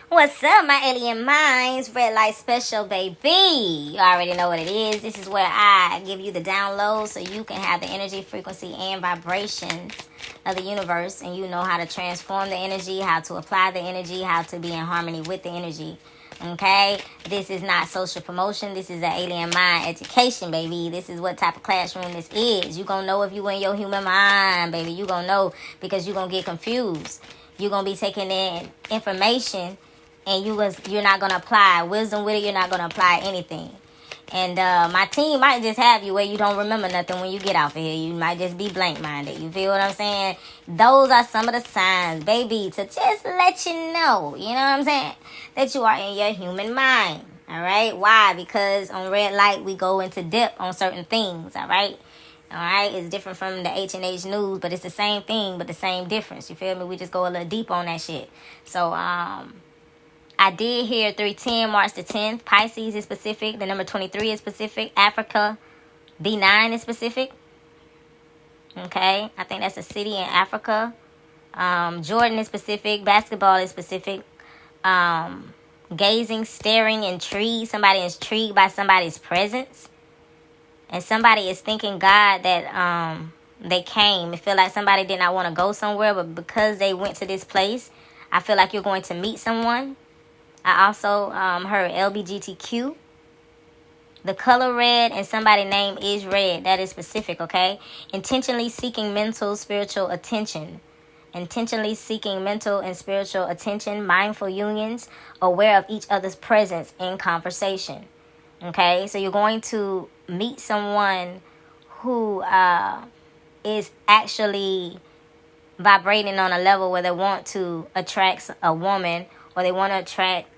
What's up, my alien minds? Red light special, baby. You already know what it is. This is where I give you the download so you can have the energy, frequency, and vibrations of the universe, and you know how to transform the energy, how to apply the energy, how to be in harmony with the energy. Okay, this is not social promotion. This is an alien mind education, baby. This is what type of classroom this is. You gonna know if you in your human mind, baby. You gonna know because you gonna get confused. You gonna be taking in information, and you're not gonna apply wisdom with it. You're not gonna apply anything. And my team might just have you where you don't remember nothing when you get off of here. You might just be blank-minded. You feel what I'm saying? Those are some of the signs, baby, to just let you know, you know what I'm saying, that you are in your human mind, all right? Why? Because on red light, we go into depth on certain things, all right? All right? It's different from the H&H News, but it's the same thing, but the same difference. You feel me? We just go a little deep on that shit. So, I did hear 310, March the 10th. Pisces is specific. The number 23 is specific. Africa, B9 is specific. Okay. I think that's a city in Africa. Jordan is specific. Basketball is specific. Gazing, staring, intrigued. Somebody is intrigued by somebody's presence. And somebody is thanking God that they came. It feel like somebody did not want to go somewhere, but because they went to this place, I feel like you're going to meet someone. I also heard LBGTQ. The color red and somebody's name is red. That is specific, okay? Intentionally seeking mental, spiritual attention. Intentionally seeking mental and spiritual attention. Mindful unions. Aware of each other's presence in conversation. Okay? So you're going to meet someone who is actually vibrating on a level where they want to attract a woman, or they want to attract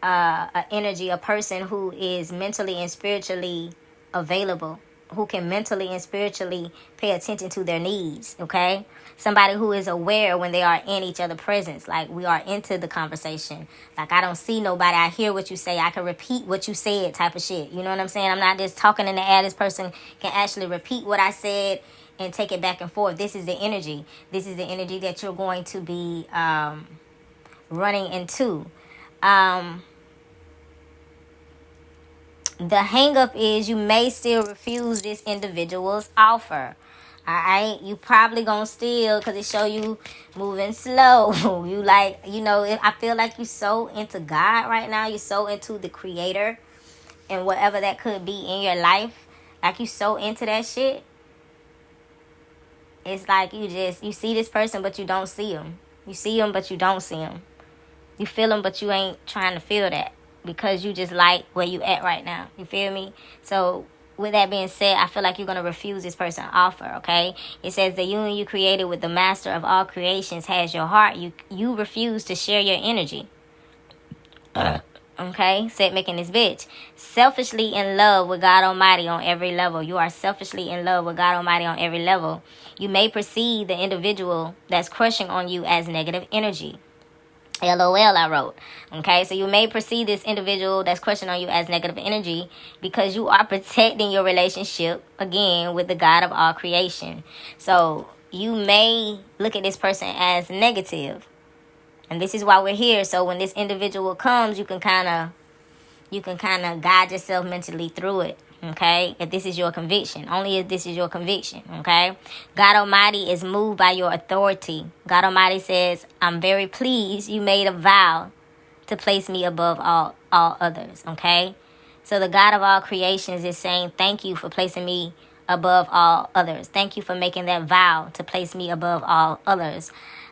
a person who is mentally and spiritually available, who can mentally and spiritually pay attention to their needs, okay? Somebody who is aware when they are in each other's presence, like we are into the conversation. Like, I don't see nobody, I hear what you say, I can repeat what you said type of shit. You know what I'm saying? I'm not just talking in the air. This person can actually repeat what I said and take it back and forth. This is the energy. This is the energy that you're going to be running into. The hang up is you may still refuse this individual's offer. Alright, you probably gonna still, because it show you moving slow. You like, I feel like you're so into God right now. You're so into the creator and whatever that could be in your life. Like, you so into that shit. It's like you see this person, but you don't see him. You see him, but you don't see him. You feel him, but you ain't trying to feel that, because you just like where you at right now. You feel me? So with that being said, I feel like you're going to refuse this person's offer, okay? It says the union you created with the master of all creations has your heart. You refuse to share your energy. Okay? Set making this bitch. Selfishly in love with God Almighty on every level. You are selfishly in love with God Almighty on every level. You may perceive the individual that's crushing on you as negative energy. LOL, I wrote. Okay, so you may perceive this individual that's crushing on you as negative energy because you are protecting your relationship, again, with the God of all creation. So you may look at this person as negative. And this is why we're here. So when this individual comes, you can kind of guide yourself mentally through it. Okay, if this is your conviction, only if this is your conviction. Okay, God Almighty is moved by your authority. God Almighty says, I'm very pleased you made a vow to place me above all others. Okay, so the God of all creations is saying, thank you for placing me above all others. Thank you for making that vow to place me above all others.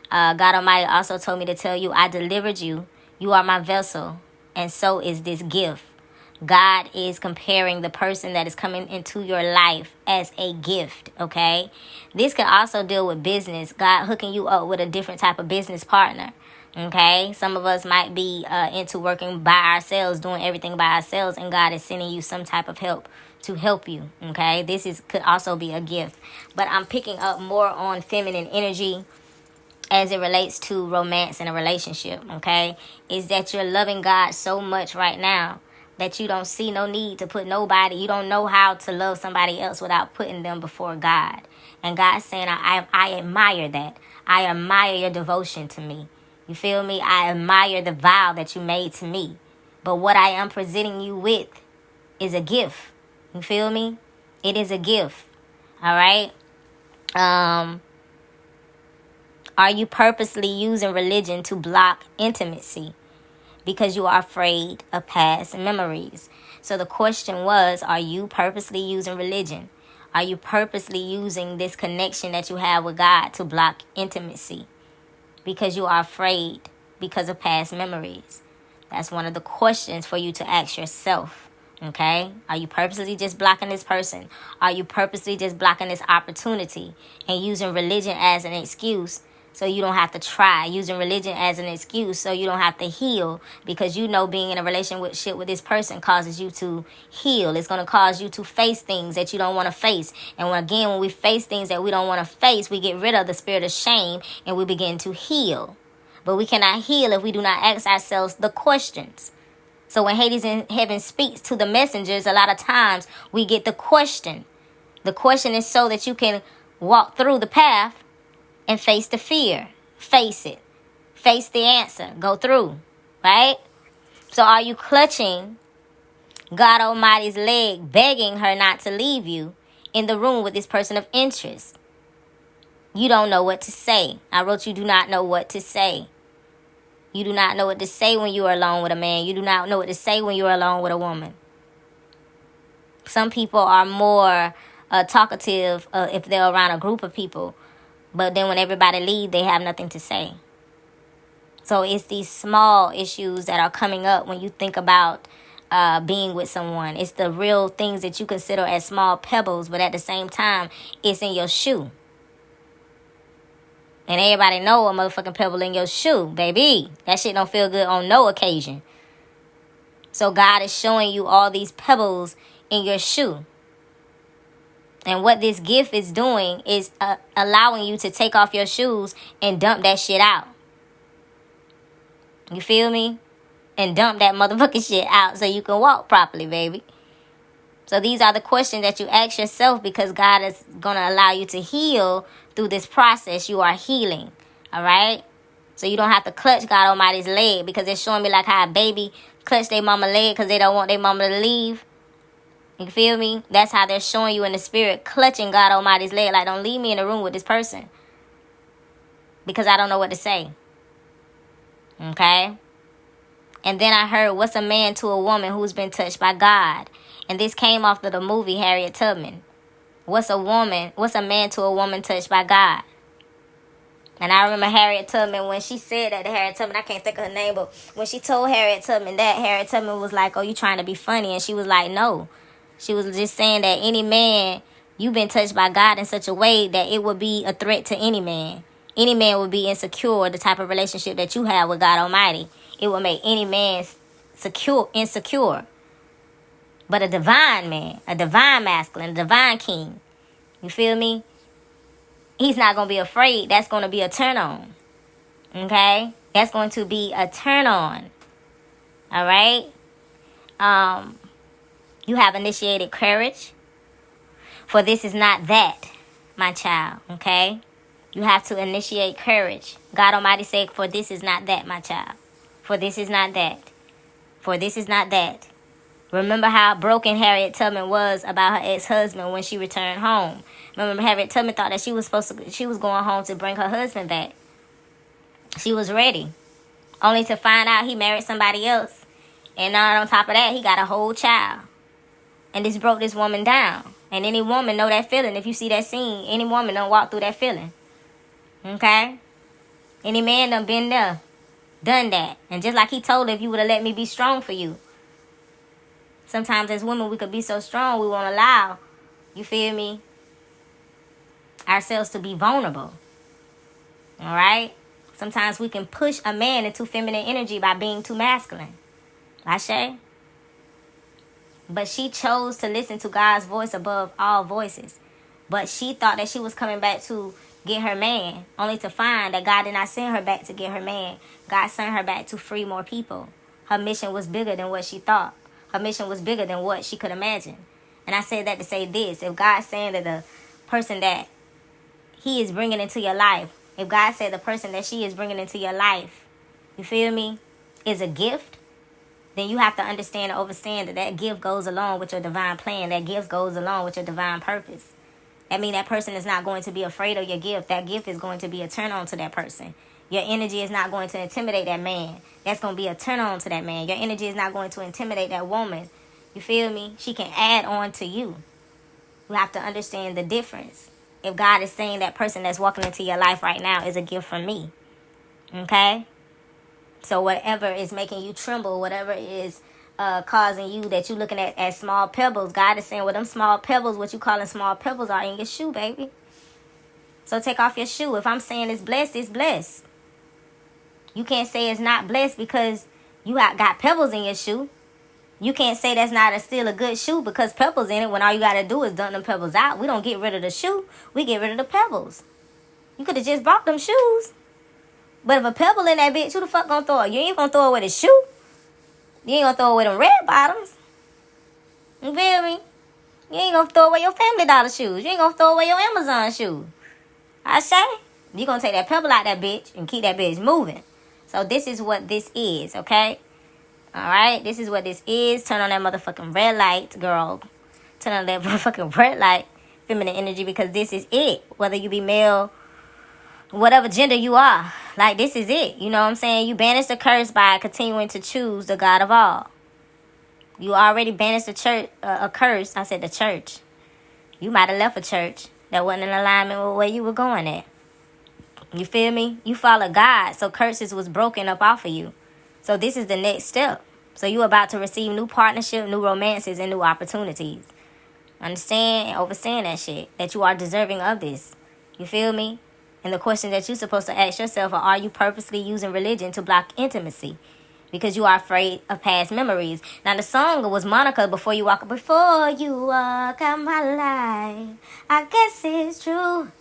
God Almighty also told me to tell you, I delivered you. You are my vessel, and so is this gift. God is comparing the person that is coming into your life as a gift, okay? This can also deal with business. God hooking you up with a different type of business partner, okay? Some of us might be into working by ourselves, doing everything by ourselves, and God is sending you some type of help to help you, okay? Could also be a gift. But I'm picking up more on feminine energy as it relates to romance in a relationship, okay? Is that you're loving God so much right now that you don't see no need to put nobody, you don't know how to love somebody else without putting them before God. And God's saying, I admire that. I admire your devotion to me. You feel me? I admire the vow that you made to me. But what I am presenting you with is a gift. You feel me? It is a gift. All right? Are you purposely using religion to block intimacy because you are afraid of past memories? So the question was, are you purposely using religion? Are you purposely using this connection that you have with God to block intimacy because you are afraid because of past memories? That's one of the questions for you to ask yourself. Okay? Are you purposely just blocking this person? Are you purposely just blocking this opportunity and using religion as an excuse so you don't have to try? Using religion as an excuse so you don't have to heal, because you know being in a relationship with this person causes you to heal. It's going to cause you to face things that you don't want to face. And when we face things that we don't want to face, we get rid of the spirit of shame and we begin to heal. But we cannot heal if we do not ask ourselves the questions. So when Hades in heaven speaks to the messengers, a lot of times we get the question. The question is so that you can walk through the path and face the fear. Face it. Face the answer. Go through. Right? So are you clutching God Almighty's leg, begging her not to leave you in the room with this person of interest? You don't know what to say. I wrote you do not know what to say. You do not know what to say when you are alone with a man. You do not know what to say when you are alone with a woman. Some people are more talkative if they're around a group of people. But then when everybody leaves, they have nothing to say. So it's these small issues that are coming up when you think about being with someone. It's the real things that you consider as small pebbles, but at the same time, it's in your shoe. And everybody know a motherfucking pebble in your shoe, baby. That shit don't feel good on no occasion. So God is showing you all these pebbles in your shoe. And what this gift is doing is allowing you to take off your shoes and dump that shit out. You feel me? And dump that motherfucking shit out so you can walk properly, baby. So these are the questions that you ask yourself, because God is going to allow you to heal through this process. You are healing. All right? So you don't have to clutch God Almighty's leg, because it's showing me like how a baby clutch their mama leg because they don't want their mama to leave. You feel me? That's how they're showing you in the spirit, clutching God Almighty's leg. Like, don't leave me in the room with this person because I don't know what to say. Okay? And then I heard, what's a man to a woman who's been touched by God? And this came off of the movie Harriet Tubman. What's a man to a woman touched by God? And I remember Harriet Tubman, when she said that to Harriet Tubman, I can't think of her name, but when she told Harriet Tubman that, Harriet Tubman was like, oh, you trying to be funny? And she was like, no. She was just saying that any man, you've been touched by God in such a way that it would be a threat to any man. Any man would be insecure, the type of relationship that you have with God Almighty. It would make any man insecure. But a divine man, a divine masculine, a divine king, you feel me? He's not going to be afraid. That's going to be a turn on. Okay? That's going to be a turn on. All right? You have initiated courage. For this is not that, my child. Okay? You have to initiate courage. God Almighty said, for this is not that, my child. For this is not that. For this is not that. Remember how broken Harriet Tubman was about her ex-husband when she returned home. Remember, Harriet Tubman thought that she was going home to bring her husband back. She was ready. Only to find out he married somebody else. And on top of that, he got a whole child. And this broke this woman down. And any woman know that feeling. If you see that scene, any woman done walk through that feeling. Okay? Any man done been there. Done that. And just like he told her, if you would have let me be strong for you. Sometimes as women, we could be so strong, we won't allow, you feel me, ourselves to be vulnerable. All right? Sometimes we can push a man into feminine energy by being too masculine. Ashe? But she chose to listen to God's voice above all voices. But she thought that she was coming back to get her man, only to find that God did not send her back to get her man. God sent her back to free more people. Her mission was bigger than what she thought. Her mission was bigger than what she could imagine. And I said that to say this. If God's saying that the person that he is bringing into your life, if God said the person that she is bringing into your life you feel me, is a gift, then you have to understand and understand that that gift goes along with your divine plan. That gift goes along with your divine purpose. That means that person is not going to be afraid of your gift. That gift is going to be a turn on to that person. Your energy is not going to intimidate that man. That's going to be a turn on to that man. Your energy is not going to intimidate that woman. You feel me? She can add on to you. You have to understand the difference. If God is saying that person that's walking into your life right now is a gift from me. Okay? So whatever is making you tremble, whatever is causing you that you're looking at as small pebbles, God is saying, well, them small pebbles, what you calling small pebbles, are in your shoe, baby. So take off your shoe. If I'm saying it's blessed, it's blessed. You can't say it's not blessed because you got pebbles in your shoe. You can't say that's not still a good shoe because pebbles in it when all you got to do is dump them pebbles out. We don't get rid of the shoe. We get rid of the pebbles. You could have just bought them shoes. But if a pebble in that bitch, who the fuck gonna throw it? You ain't gonna throw it with a shoe. You ain't gonna throw it with them red bottoms. You feel me? You ain't gonna throw away your Family Dollar shoes. You ain't gonna throw away your Amazon shoes. I say, you gonna take that pebble out that bitch and keep that bitch moving. So this is what this is, okay? Alright, this is what this is. Turn on that motherfucking red light, girl. Turn on that motherfucking red light, feminine energy, because this is it. Whether you be male, whatever gender you are, like, this is it. You know what I'm saying? You banish the curse by continuing to choose the God of all. You already banished the church, a curse. I said the church. You might have left a church that wasn't in alignment with where you were going at. You feel me? You follow God, so curses was broken up off of you. So this is the next step. So you're about to receive new partnership, new romances, and new opportunities. Understand and understand that shit. That you are deserving of this. You feel me? And the question that you're supposed to ask yourself are you purposely using religion to block intimacy? Because you are afraid of past memories. Now the song was Monica, Before You Walk Out My Life. I guess it's true.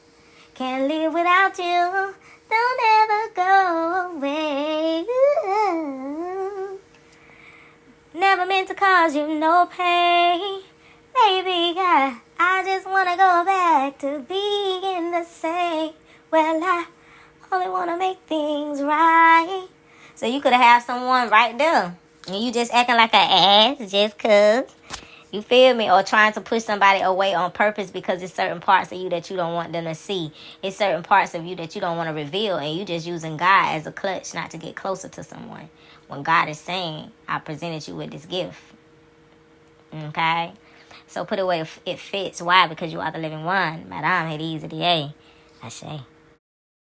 Can't live without you. Don't ever go away. Ooh. Never meant to cause you no pain. Baby, I just want to go back to being the same. Well, I only want to make things right. So you could have someone right there. And you just acting like an ass just cause. You feel me? Or trying to push somebody away on purpose because it's certain parts of you that you don't want them to see. It's certain parts of you that you don't want to reveal. And you just using God as a clutch not to get closer to someone. When God is saying, I presented you with this gift. Okay? So put it where it fits. Why? Because you are the living one. Madame HADEZ. I say.